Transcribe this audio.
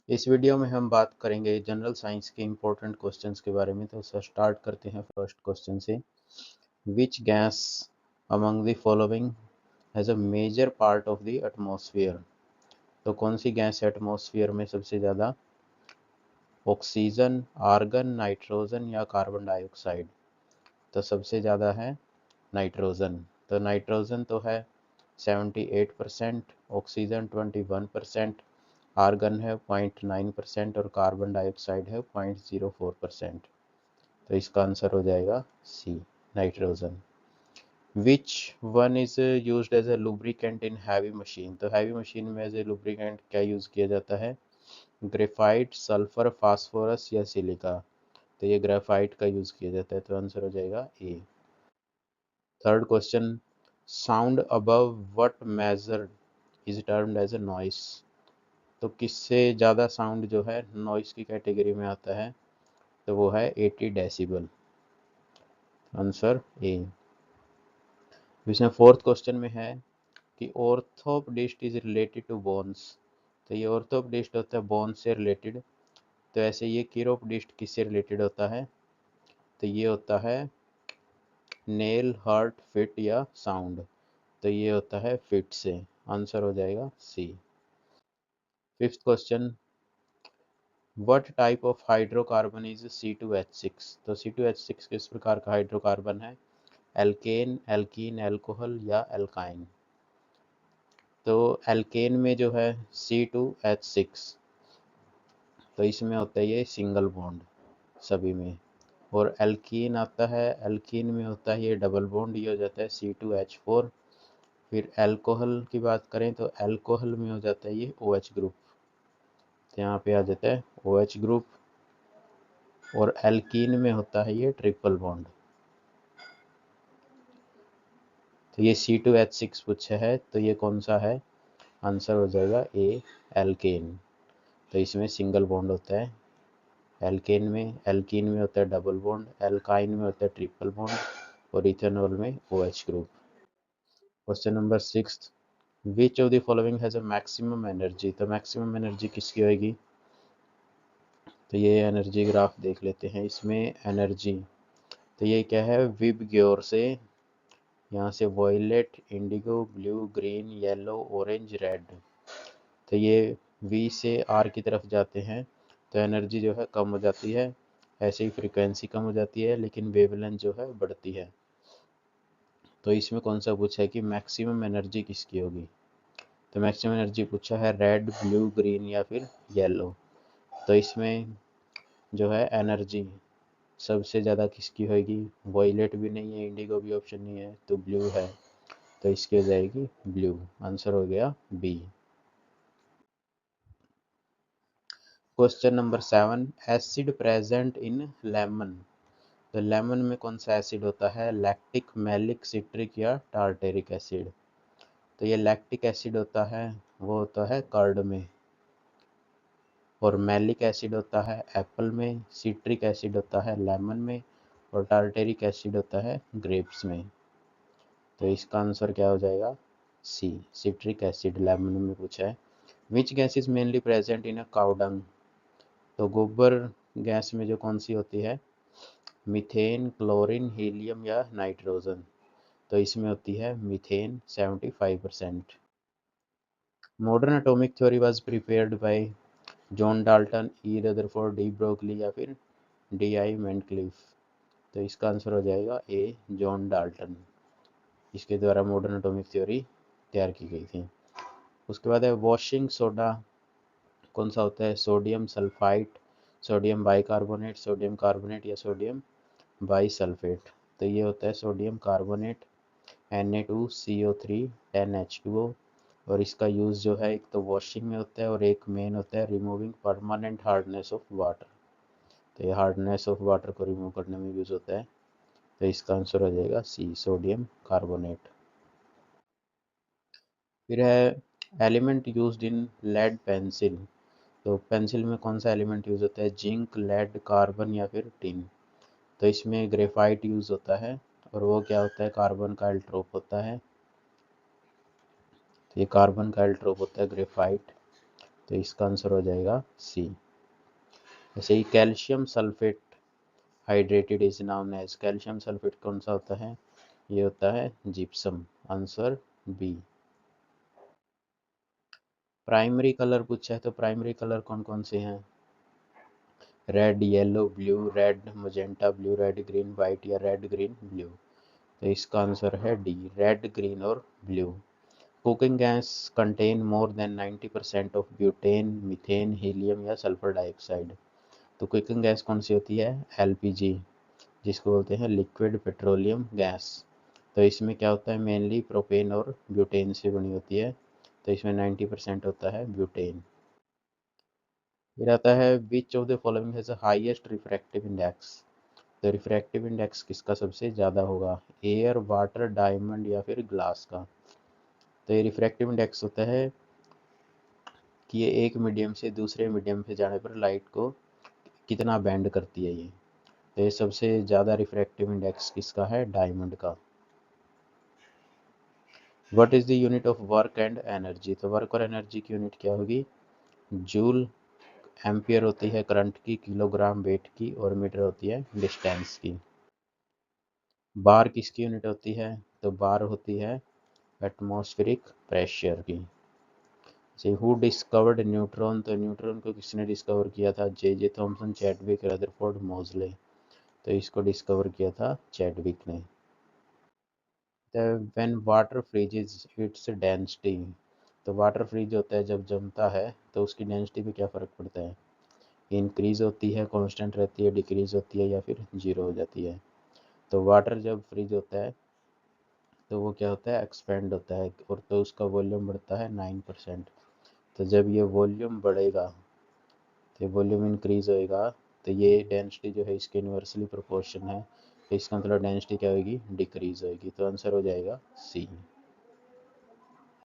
इस वीडियो में हम बात करेंगे जनरल साइंस के इम्पोर्टेंट क्वेश्चंस के बारे में। तो स्टार्ट करते हैं फर्स्ट क्वेश्चन से। Which gas among the following has a major part of the atmosphere. तो कौन सी गैस एटमॉस्फेयर में सबसे ज़्यादा? ऑक्सीजन, आर्गन, नाइट्रोजन या कार्बन डाइऑक्साइड। तो सबसे ज़्यादा है नाइट्रोजन। तो नाइट्रोजन तो है 78%, ऑक्सीजन 21%, आर्गन है 0.9% और कार्बन डाइऑक्साइड है 0.04%। तो इसका आंसर हो जाएगा C, nitrogen. Which one is used as a lubricant in heavy machine. तो हैवी मशीन में एज ए लुब्रिकेंट क्या यूज़ किया जाता है? ग्रेफाइट, सल्फर, फास्फोरस या सिलिका। तो ये ग्रेफाइट का यूज़ किया जाता है। तो आंसर हो जाएगा A. Third question, sound above what measured is termed as a noise. तो किससे ज़्यादा साउंड जो है नॉइस की कैटेगरी में आता है? तो वो है 80 डेसिबल। Answer A. इसमें फोर्थ क्वेश्चन में है कि ऑर्थोपडिस्ट इज रिलेटेड टू बोन्स। तो ये ऑर्थोपडिस्ट होता है बोन से रिलेटेड। तो ऐसे ये कीरोपडिस्ट किससे रिलेटेड होता है? तो ये होता है नेल, हार्ट, फिट या साउंड। तो ये होता है फिट से। आंसर हो जाएगा C. Fifth question, what type of hydrocarbon is C2H6। तो C2H6 किस प्रकार का हाइड्रोकार्बन है? एल्केन, एल्कीन, एल्कोहल या एल्काइन। तो एल्केन में जो है C2H6, तो इसमें होता है ये सिंगल बॉन्ड सभी में। और एल्कीन आता है, एल्कीन में होता है ये डबल बॉन्ड, ये हो जाता है C2H4। फिर एल्कोहल की बात करें तो एल्कोहल में हो जाता है ये OH ग्रुप। तो यहाँ पे आ जाता है OH ग्रुप। और एल्कीन में होता है ये ट्रिपल बॉन्ड। तो ये C2H6 पूछा है, तो ये कौन सा है? आंसर हो जाएगा ए, एल्केन। तो इसमें सिंगल बॉन्ड होता है एल्केन में, एल्कीन में होता है डबल बॉन्ड, एल्काइन में होता है ट्रिपल बॉन्ड और इथेनॉल में OH group. Question number 6, which of the following has a maximum energy. तो मैक्सिमम एनर्जी किसकी होगी? तो ये एनर्जी ग्राफ देख लेते हैं। इसमें एनर्जी तो ये क्या है? विबग्योर से, यहाँ से violet, indigo, blue, green, yellow, orange, red. तो ये वी से आर की तरफ जाते हैं तो एनर्जी जो है कम हो जाती है। ऐसे ही फ्रीक्वेंसी कम हो जाती है लेकिन वेवलेंथ जो है बढ़ती है। तो इसमें कौन सा पूछा है कि मैक्सिमम एनर्जी किसकी होगी? तो मैक्सिमम एनर्जी पूछा है रेड, ब्लू, ग्रीन या फिर येलो। तो इसमें जो है एनर्जी सबसे ज़्यादा किसकी होगी? वॉयलेट भी नहीं है, इंडिगो भी ऑप्शन नहीं है, तो ब्लू है। तो इसकी हो जाएगी ब्लू। आंसर हो गया B. Question number 7, acid present in lemon. तो लेमन में कौन सा एसिड होता है? लैक्टिक, मैलिक, सिट्रिक या टार्टेरिक एसिड। तो ये लैक्टिक एसिड होता है, वो होता है कर्ड में। और मैलिक एसिड होता है एप्पल में, सिट्रिक एसिड होता है लेमन में और टार्टेरिक एसिड होता है ग्रेप्स में। तो इसका आंसर क्या हो जाएगा? सी, सिट्रिक एसिड लेमन में पूछा है। Which gas is mainly present in a cow dung. तो गोबर गैस में जो कौन सी होती है? मीथेन, क्लोरीन, हीलियम या नाइट्रोजन। तो इसमें होती है methane 75%। Modern atomic theory was prepared by John Dalton, E Rutherford, de Broglie या फिर डी आई मेंटक्लिफ। तो इसका आंसर हो जाएगा ए, जॉन डाल्टन। इसके द्वारा मॉडर्न एटॉमिक थ्योरी तैयार की गई थी। उसके बाद है वॉशिंग सोडा कौन सा होता है? Sodium sulphide, sodium bicarbonate, sodium carbonate या सोडियम बाईसल्फेट। तो ये होता है सोडियम कार्बोनेट, Na2CO3 10H2O। और इसका यूज़ जो है एक तो वॉशिंग में होता है और एक मेन होता है removing permanent hardness of water. तो ये हार्डनेस ऑफ वाटर को रिमूव करने में यूज़ होता है। तो इसका आंसर हो जाएगा सी, सोडियम कार्बोनेट। फिर है element used in lead pencil. तो पेंसिल में कौन सा एलिमेंट यूज़ होता है? जिंक, लेड, कार्बन या फिर टिन। तो इसमें ग्रेफाइट यूज़ होता है और वो क्या होता है? कार्बन का एल्ट्रोप होता है। तो ये कार्बन का एल्ट्रोप होता है ग्रेफाइट। तो इसका आंसर हो जाएगा सी। जैसे ही calcium sulphate hydrated is known as, calcium sulphate कौन सा होता है, ये होता है gypsum, answer B. Primary colour पूछा है तो प्राइमरी कलर कौन कौन से हैं, red yellow blue, red magenta blue, red green white या रेड ग्रीन ब्लू। तो इसका आंसर है डी, रेड ग्रीन और blue. Cooking gas contain more than 90% of butane, methane, helium या सल्फर डाइऑक्साइड। तो कुकिंग गैस कौन सी होती है, एलपीजी, जिसको बोलते हैं लिक्विड पेट्रोलियम गैस। तो इसमें क्या होता है, मेनली प्रोपेन और ब्यूटेन से बनी होती है, तो इसमें 90% होता है ब्यूटेन। फिर आता है which of the following has highest refractive index. तो रिफ्रैक्टिव इंडेक्स किसका सबसे ज़्यादा होगा, एयर, वाटर, डायमंड या फिर ग्लास का। तो ये रिफ्रैक्टिव इंडेक्स होता है कि ये एक मीडियम से दूसरे मीडियम पे जाने पर लाइट को कितना बेंड करती है ये। तो ये सबसे ज़्यादा रिफ्रैक्टिव इंडेक्स किसका है, डायमंड का। What is the unit of work and energy. तो वर्क और एनर्जी की यूनिट क्या होगी, जूल, एम्पियर होती है करंट की, किलोग्राम वेट की, और मीटर होती है डिस्टेंस की। बार किसकी यूनिट होती है, तो बार होती है एटमॉस्फेरिक प्रेशर की। से हु डिस्कवर्ड न्यूट्रॉन। तो न्यूट्रॉन को किसने डिस्कवर किया था, जे जे थॉमसन, चैडविक, रदरफोर्ड, मोजले। तो इसको डिस्कवर किया था चैडविक ने। When water फ्रीजेज its density. तो वाटर फ्रीज होता है जब जमता है तो उसकी डेंसिटी पे क्या फ़र्क पड़ता है, इंक्रीज होती है, कांस्टेंट रहती है, डिक्रीज होती है या फिर जीरो हो जाती है। तो वाटर जब फ्रीज होता है तो वो क्या होता है, एक्सपेंड होता है, और तो उसका वॉल्यूम बढ़ता है 9%। तो जब ये वॉल्यूम बढ़ेगा, तो वॉल्यूम इंक्रीज होएगा, तो ये डेंसिटी जो है इसके इन्वर्सली प्रोपोर्शन है, तो इसका मतलब डेंसिटी क्या होगी, डिक्रीज होगी। तो आंसर हो जाएगा सी।